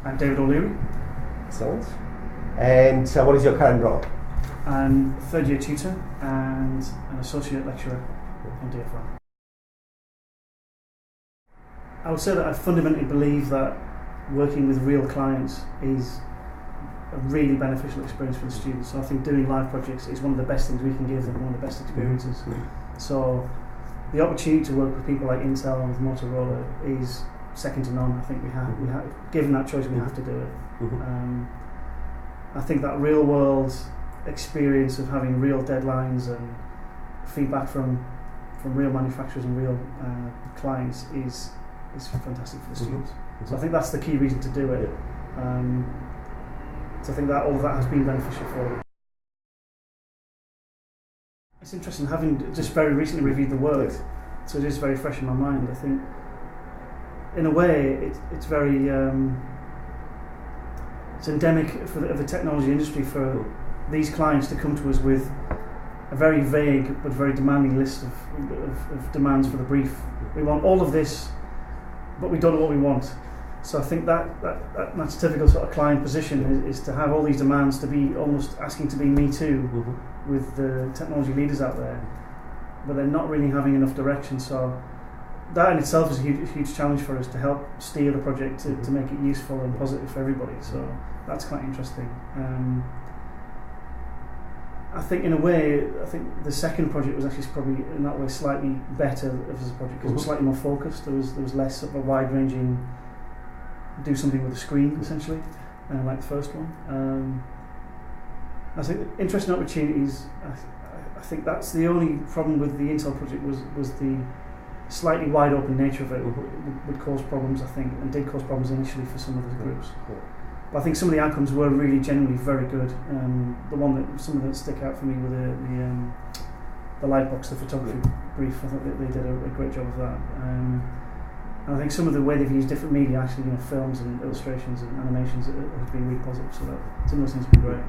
I'm David O'Leary. Excellent. And what is your current role? I'm a third year tutor and an associate lecturer on DFR. I would say that I fundamentally believe that working with real clients is a really beneficial experience for the students. So I think doing live projects is one of the best things we can give them, one of the best experiences. So the opportunity to work with people like Intel and with Motorola is second to none. I think we have given that choice, we have to do it. I think that real world experience of having real deadlines and feedback from real manufacturers and real clients is fantastic for the students. So I think that's the key reason to do it. So I think that all of that has been beneficial for them. It's interesting, having just very recently reviewed the work, so it is very fresh in my mind. I think in a way it's very it's endemic of the technology industry for these clients to come to us with a very vague but very demanding list of demands for the brief. We want all of this, but we don't know what we want. So I think that's a typical sort of client position is to have all these demands, to be almost asking to be me too with the technology leaders out there, but they're not really having enough direction. So that in itself is a huge challenge for us to help steer the project to make it useful and positive for everybody. So that's quite interesting. I think in a way, the second project was actually probably in that way slightly better as a project because it was slightly more focused. There was less of a wide-ranging do something with a screen essentially, like the first one. I think interesting opportunities. I think that's the only problem with the Intel project was the slightly wide open nature of it would cause problems, I think, and did cause problems initially for some of the groups. But I think some of the outcomes were really genuinely very good. Some of that stick out for me were the Lightbox, the photography brief. I thought they did a great job of that. And I think some of the way they've used different media, actually, films and illustrations and animations, have been really positive. So some of those things have been great.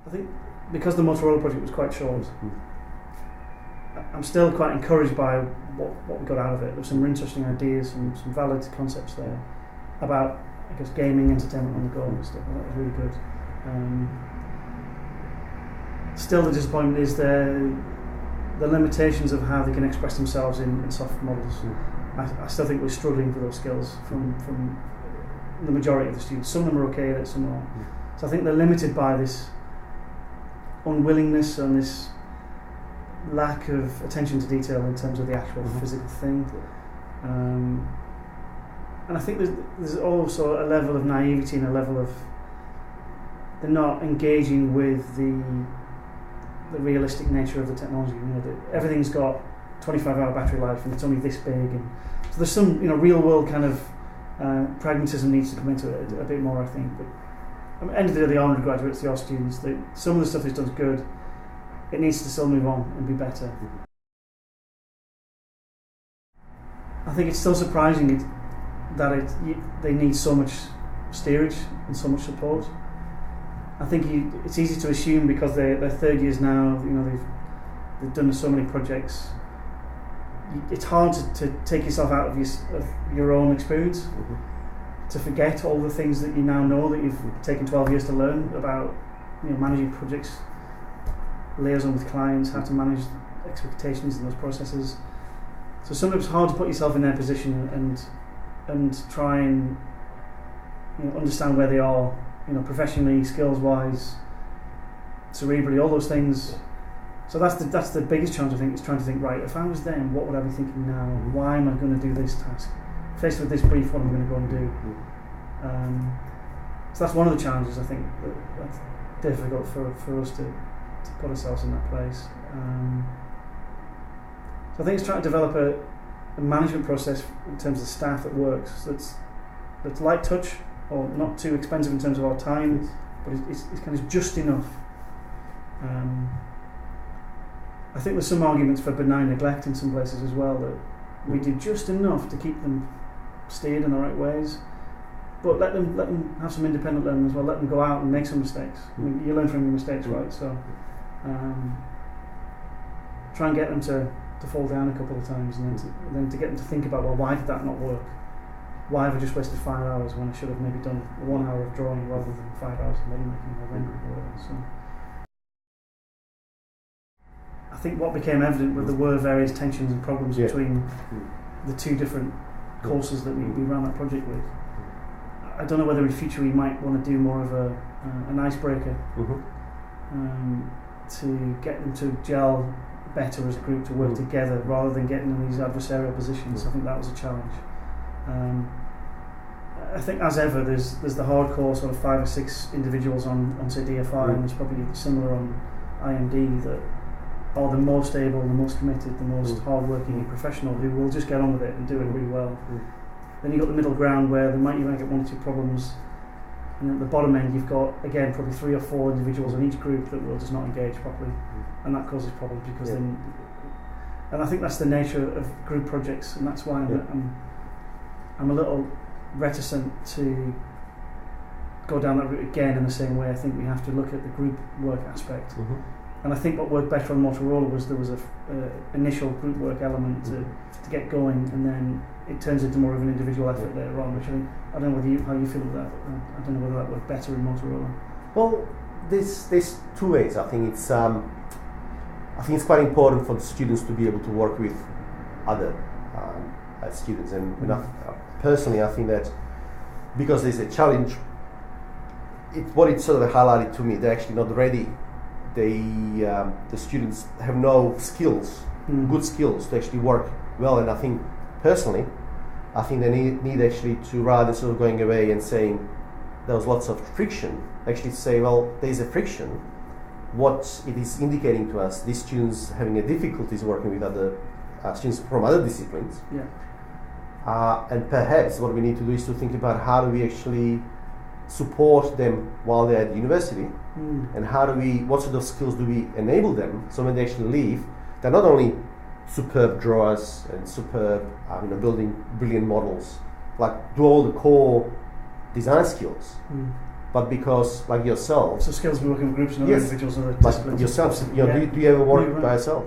I think because the Motorola project was quite short, I'm still quite encouraged by what we got out of it. There were some interesting ideas, some valid concepts there about, I guess, gaming, entertainment on the go and stuff. That was really good. Still, the disappointment is the limitations of how they can express themselves in soft models. I still think we're struggling for those skills from the majority of the students. Some of them are okay at it, some aren't. So I think they're limited by this unwillingness and this lack of attention to detail in terms of the actual physical thing. And I think there's also a level of naivety and a level of they're not engaging with the realistic nature of the technology. Everything's got 25-hour battery life and it's only this big, and so there's some real world kind of pragmatism needs to come into it a bit more, I think. But at the end of the day, the undergraduates, the art students, some of the stuff is done good. It needs to still move on and be better. I think it's still surprising that they need so much steerage and so much support. I think it's easy to assume because they're third years now. They've done so many projects. It's hard to take yourself out of your own experience, to forget all the things that you now know that you've taken 12 years to learn about, managing projects, liaison with clients, how to manage expectations in those processes. So sometimes it's hard to put yourself in their position and try and understand where they are, professionally, skills-wise, cerebrally, all those things. So that's the biggest challenge, I think, is trying to think, right, if I was them, what would I be thinking now? Why am I going to do this task? Faced with this brief, what am I going to go and do? So that's one of the challenges, I think, that's difficult for us to put ourselves in that place. So I think it's trying to develop a management process in terms of staff that works, that's light touch, or not too expensive in terms of our time, but it's kind of just enough. I think there's some arguments for benign neglect in some places as well, that we do just enough to keep them steered in the right ways, but let them have some independent learning as well. Let them go out and make some mistakes. I mean, you learn from your mistakes, right? So try and get them to fall down a couple of times, and then to get them to think about, well, why did that not work? why have I just wasted 5 hours when I should have maybe done 1 hour of drawing rather than 5 hours of model making or rendering or whatever. So I think what became evident was there were various tensions and problems between the two different courses that we ran that project with. I don't know whether in future we might want to do more of an icebreaker to get them to gel better as a group, to work together rather than getting in these adversarial positions. I think that was a challenge. I think as ever there's the hardcore sort of 5 or 6 individuals on say DFI, and there's probably similar on IMD that are the most able, the most committed, the most hard-working and professional, who will just get on with it and do it really well. Then you've got the middle ground where they might get 1 or 2 problems, and at the bottom end you've got again probably 3 or 4 individuals in each group that will just not engage properly, and that causes problems because then. And I think that's the nature of group projects, and that's why I'm a little reticent to go down that route again in the same way. I think we have to look at the group work aspect. And I think what worked better on Motorola was there was a initial group work element to get going, and then it turns into more of an individual effort later on, which I don't know how you feel about that. I don't know whether that worked better in Motorola. Well, there's 2 ways. I think it's quite important for the students to be able to work with other students, and personally I think that because there's a challenge, what it sort of highlighted to me, they're actually not ready. The students have no skills, good skills to actually work well, and I think personally, they need actually to, rather than sort of going away and saying there was lots of friction, actually say, well, there's a friction. What it is indicating to us, these students having a difficulties working with other students from other disciplines. And perhaps what we need to do is to think about how do we actually support them while they're at the university, and what sort of skills do we enable them so when they actually leave, they're not only superb drawers and superb building brilliant models, like do all the core design skills, but because like yourself, so skills of working with groups and other individuals and other disciplines. Like yourself, do you ever work by yourself?